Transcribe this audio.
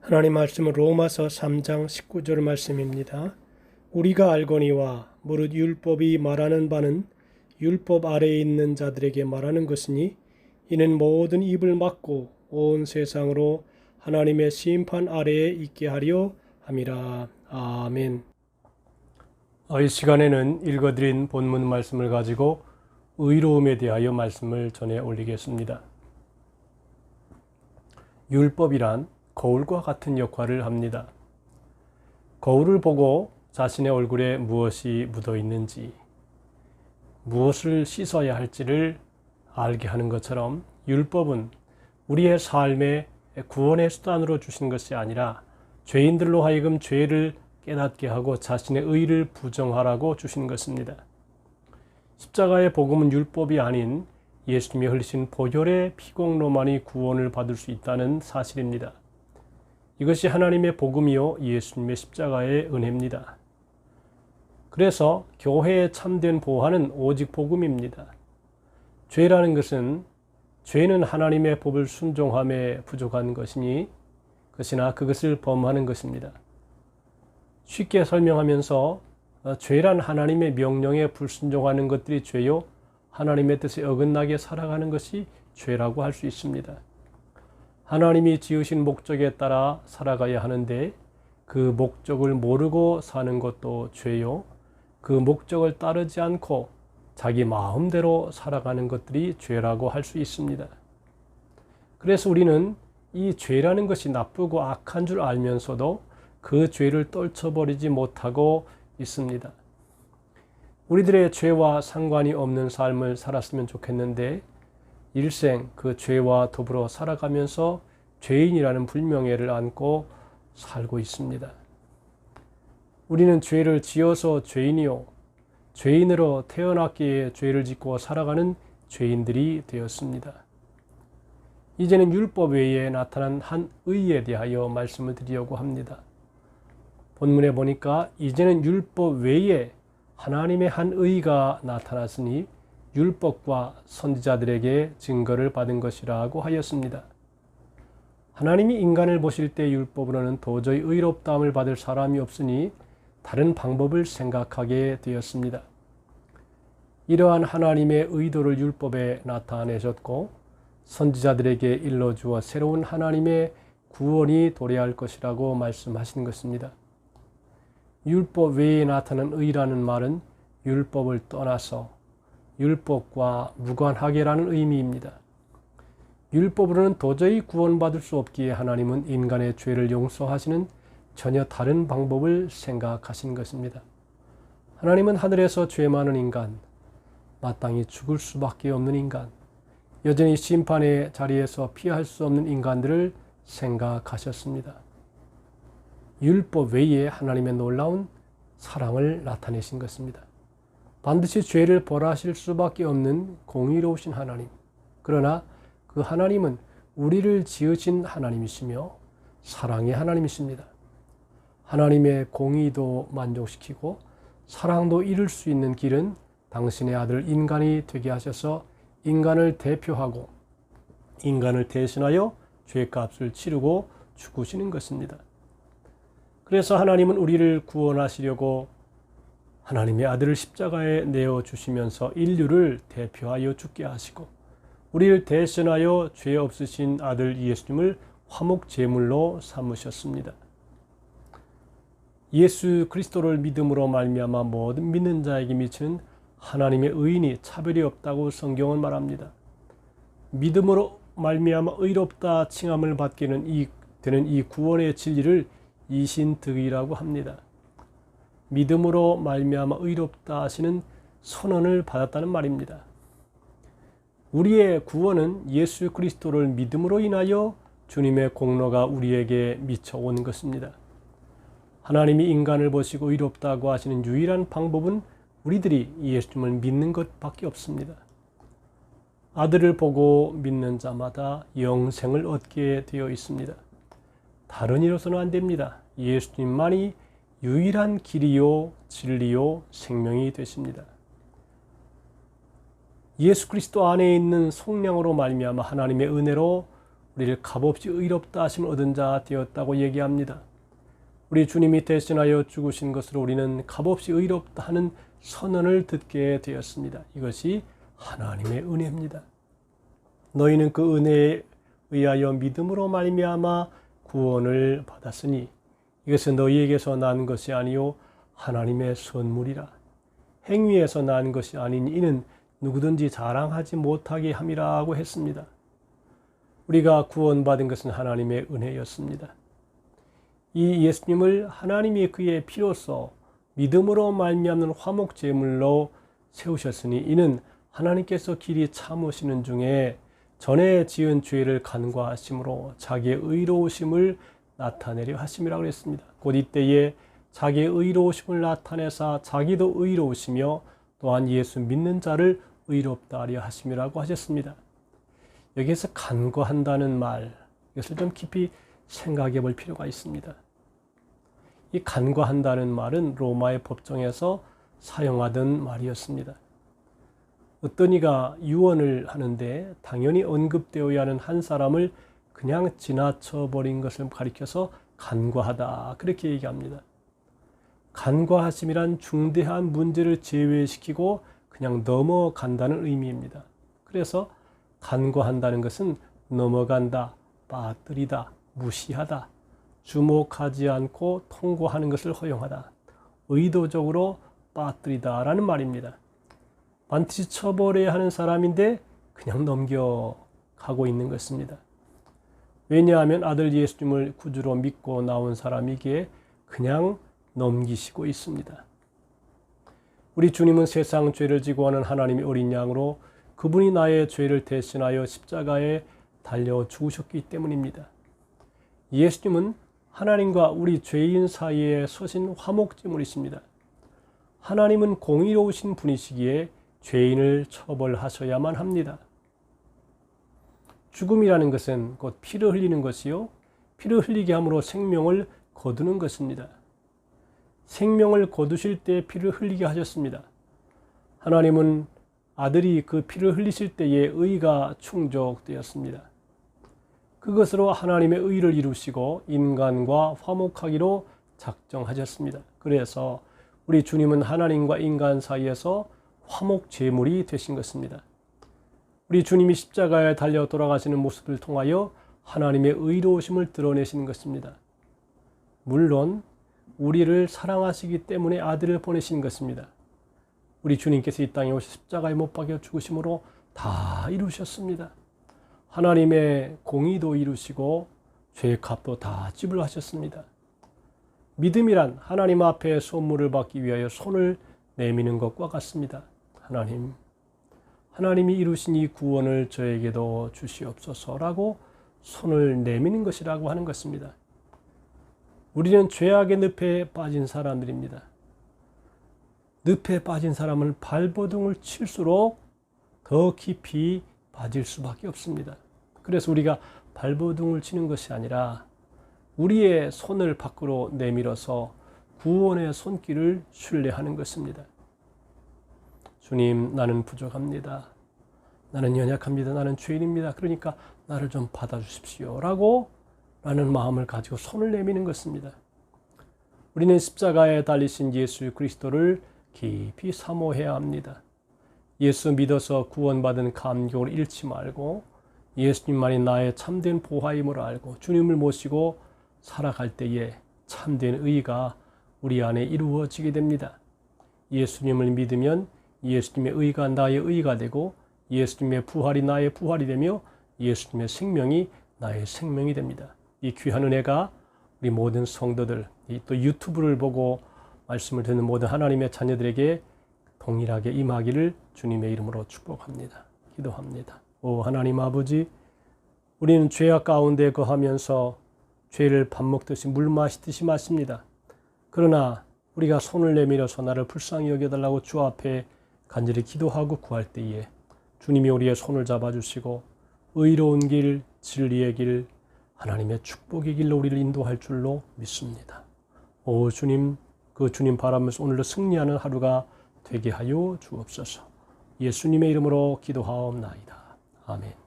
하나님 말씀은 로마서 3장 19절 말씀입니다. 우리가 알거니와 무릇 율법이 말하는 바는 율법 아래에 있는 자들에게 말하는 것이니 이는 모든 입을 막고 온 세상으로 하나님의 심판 아래에 있게 하려 함이라. 아멘. 이 시간에는 읽어드린 본문 말씀을 가지고 의로움에 대하여 말씀을 전해 올리겠습니다. 율법이란 거울과 같은 역할을 합니다. 거울을 보고 자신의 얼굴에 무엇이 묻어 있는지, 무엇을 씻어야 할지를 알게 하는 것처럼 율법은 우리의 삶의 구원의 수단으로 주신 것이 아니라 죄인들로 하여금 죄를 깨닫게 하고 자신의 의를 부정하라고 주신 것입니다. 십자가의 복음은 율법이 아닌 예수님이 흘리신 보혈의 피공로만이 구원을 받을 수 있다는 사실입니다. 이것이 하나님의 복음이요 예수님의 십자가의 은혜입니다. 그래서 교회의 참된 보화는 오직 복음입니다. 죄는 하나님의 법을 순종함에 부족한 것이니 그것이나 그것을 범하는 것입니다. 쉽게 설명하면서 죄란 하나님의 명령에 불순종하는 것들이 죄요, 하나님의 뜻에 어긋나게 살아가는 것이 죄라고 할 수 있습니다. 하나님이 지으신 목적에 따라 살아가야 하는데 그 목적을 모르고 사는 것도 죄요, 그 목적을 따르지 않고 자기 마음대로 살아가는 것들이 죄라고 할 수 있습니다. 그래서 우리는 이 죄라는 것이 나쁘고 악한 줄 알면서도 그 죄를 떨쳐버리지 못하고 있습니다. 우리들의 죄와 상관이 없는 삶을 살았으면 좋겠는데 일생 그 죄와 더불어 살아가면서 죄인이라는 불명예를 안고 살고 있습니다. 우리는 죄를 지어서 죄인이요, 죄인으로 태어났기에 죄를 짓고 살아가는 죄인들이 되었습니다. 이제는 율법 외에 나타난 한 의에 대하여 말씀을 드리려고 합니다. 본문에 보니까 이제는 율법 외에 하나님의 한 의가 나타났으니 율법과 선지자들에게 증거를 받은 것이라고 하였습니다. 하나님이 인간을 보실 때 율법으로는 도저히 의롭다함을 받을 사람이 없으니 다른 방법을 생각하게 되었습니다. 이러한 하나님의 의도를 율법에 나타내셨고 선지자들에게 일러주어 새로운 하나님의 구원이 도래할 것이라고 말씀하신 것입니다. 율법 외에 나타난 의라는 말은 율법을 떠나서 율법과 무관하게라는 의미입니다. 율법으로는 도저히 구원받을 수 없기에 하나님은 인간의 죄를 용서하시는 전혀 다른 방법을 생각하신 것입니다. 하나님은 하늘에서 죄 많은 인간, 마땅히 죽을 수밖에 없는 인간, 여전히 심판의 자리에서 피할 수 없는 인간들을 생각하셨습니다. 율법 외에 하나님의 놀라운 사랑을 나타내신 것입니다. 반드시 죄를 벌하실 수밖에 없는 공의로우신 하나님, 그러나 그 하나님은 우리를 지으신 하나님이시며 사랑의 하나님이십니다. 하나님의 공의도 만족시키고 사랑도 이룰 수 있는 길은 당신의 아들 인간이 되게 하셔서 인간을 대표하고 인간을 대신하여 죄값을 치르고 죽으시는 것입니다. 그래서 하나님은 우리를 구원하시려고 하나님의 아들을 십자가에 내어주시면서 인류를 대표하여 죽게 하시고 우리를 대신하여 죄 없으신 아들 예수님을 화목제물로 삼으셨습니다. 예수 그리스도를 믿음으로 말미암아 모든 믿는 자에게 미치는 하나님의 의인이 차별이 없다고 성경은 말합니다. 믿음으로 말미암아 의롭다 칭함을 받게 되는 이 구원의 진리를 이신득이라고 합니다. 믿음으로 말미암아 의롭다 하시는 선언을 받았다는 말입니다. 우리의 구원은 예수 그리스도를 믿음으로 인하여 주님의 공로가 우리에게 미쳐온 것입니다. 하나님이 인간을 보시고 의롭다고 하시는 유일한 방법은 우리들이 예수님을 믿는 것밖에 없습니다. 아들을 보고 믿는 자마다 영생을 얻게 되어 있습니다. 다른 이로서는 안 됩니다. 예수님만이 유일한 길이요 진리요 생명이 되십니다. 예수 그리스도 안에 있는 속량으로 말미암아 하나님의 은혜로 우리를 값없이 의롭다 하심을 얻은 자 되었다고 얘기합니다. 우리 주님이 대신하여 죽으신 것으로 우리는 값없이 의롭다 하는 선언을 듣게 되었습니다. 이것이 하나님의 은혜입니다. 너희는 그 은혜에 의하여 믿음으로 말미암아 구원을 받았으니 이것은 너희에게서 난 것이 아니요 하나님의 선물이라. 행위에서 난 것이 아닌 이는 누구든지 자랑하지 못하게 함이라고 했습니다. 우리가 구원받은 것은 하나님의 은혜였습니다. 이 예수님을 하나님이 그의 피로써 믿음으로 말미암는 화목 제물로 세우셨으니 이는 하나님께서 길이 참으시는 중에 전에 지은 죄를 간과하심으로 자기의 의로우심을 나타내려 하심이라고 했습니다. 곧 이때에 자기의 의로우심을 나타내사 자기도 의로우시며 또한 예수 믿는 자를 의롭다 하려 하심이라고 하셨습니다. 여기에서 간과한다는 말, 이것을 좀 깊이 생각해 볼 필요가 있습니다. 이 간과한다는 말은 로마의 법정에서 사용하던 말이었습니다. 어떤 이가 유언을 하는데 당연히 언급되어야 하는 한 사람을 그냥 지나쳐 버린 것을 가리켜서 간과하다, 그렇게 얘기합니다. 간과하심이란 중대한 문제를 제외시키고 그냥 넘어간다는 의미입니다. 그래서 간과한다는 것은 넘어간다, 빠뜨리다, 무시하다, 주목하지 않고 통과하는 것을 허용하다, 의도적으로 빠뜨리다라는 말입니다. 반드시 처벌해야 하는 사람인데 그냥 넘겨가고 있는 것입니다. 왜냐하면 아들 예수님을 구주로 믿고 나온 사람이기에 그냥 넘기시고 있습니다. 우리 주님은 세상 죄를 지고 하는 하나님의 어린 양으로 그분이 나의 죄를 대신하여 십자가에 달려 죽으셨기 때문입니다. 예수님은 하나님과 우리 죄인 사이에 서신 화목제물이십니다. 하나님은 공의로우신 분이시기에 죄인을 처벌하셔야만 합니다. 죽음이라는 것은 곧 피를 흘리는 것이요, 피를 흘리게 함으로 생명을 거두는 것입니다. 생명을 거두실 때 피를 흘리게 하셨습니다. 하나님은 아들이 그 피를 흘리실 때에 의가 충족되었습니다. 그것으로 하나님의 의를 이루시고 인간과 화목하기로 작정하셨습니다. 그래서 우리 주님은 하나님과 인간 사이에서 화목 제물이 되신 것입니다. 우리 주님이 십자가에 달려 돌아가시는 모습을 통하여 하나님의 의로우심을 드러내시는 것입니다. 물론 우리를 사랑하시기 때문에 아들을 보내신 것입니다. 우리 주님께서 이 땅에 오셔 십자가에 못 박혀 죽으심으로 다 이루셨습니다. 하나님의 공의도 이루시고 죄의 값도 다 지불하셨습니다. 믿음이란 하나님 앞에 선물을 받기 위하여 손을 내미는 것과 같습니다. 하나님이 이루신 이 구원을 저에게도 주시옵소서라고 손을 내미는 것이라고 하는 것입니다. 우리는 죄악의 늪에 빠진 사람들입니다. 늪에 빠진 사람은 발버둥을 칠수록 더 깊이 빠질 수밖에 없습니다. 그래서 우리가 발버둥을 치는 것이 아니라 우리의 손을 밖으로 내밀어서 구원의 손길을 순례하는 것입니다. 주님, 나는 부족합니다. 나는 연약합니다. 나는 죄인입니다. 그러니까 나를 좀 받아주십시오 라고 라는 마음을 가지고 손을 내미는 것입니다. 우리는 십자가에 달리신 예수 그리스도를 깊이 사모해야 합니다. 예수 믿어서 구원받은 감격을 잃지 말고 예수님만이 나의 참된 보화임을 알고 주님을 모시고 살아갈 때에 참된 의가 우리 안에 이루어지게 됩니다. 예수님을 믿으면 예수님의 의가 나의 의가 되고 예수님의 부활이 나의 부활이 되며 예수님의 생명이 나의 생명이 됩니다. 이 귀한 은혜가 우리 모든 성도들, 또 유튜브를 보고 말씀을 듣는 모든 하나님의 자녀들에게 동일하게 임하기를 주님의 이름으로 축복합니다. 기도합니다. 오 하나님 아버지, 우리는 죄악 가운데 거하면서 죄를 밥 먹듯이 물 마시듯이 마십니다. 그러나 우리가 손을 내밀어서 나를 불쌍히 여겨달라고 주 앞에 간절히 기도하고 구할 때에 주님이 우리의 손을 잡아주시고 의로운 길, 진리의 길, 하나님의 축복의 길로 우리를 인도할 줄로 믿습니다. 오 주님, 그 주님 바라면서 오늘도 승리하는 하루가 되게 하여 주옵소서. 예수님의 이름으로 기도하옵나이다. 아멘.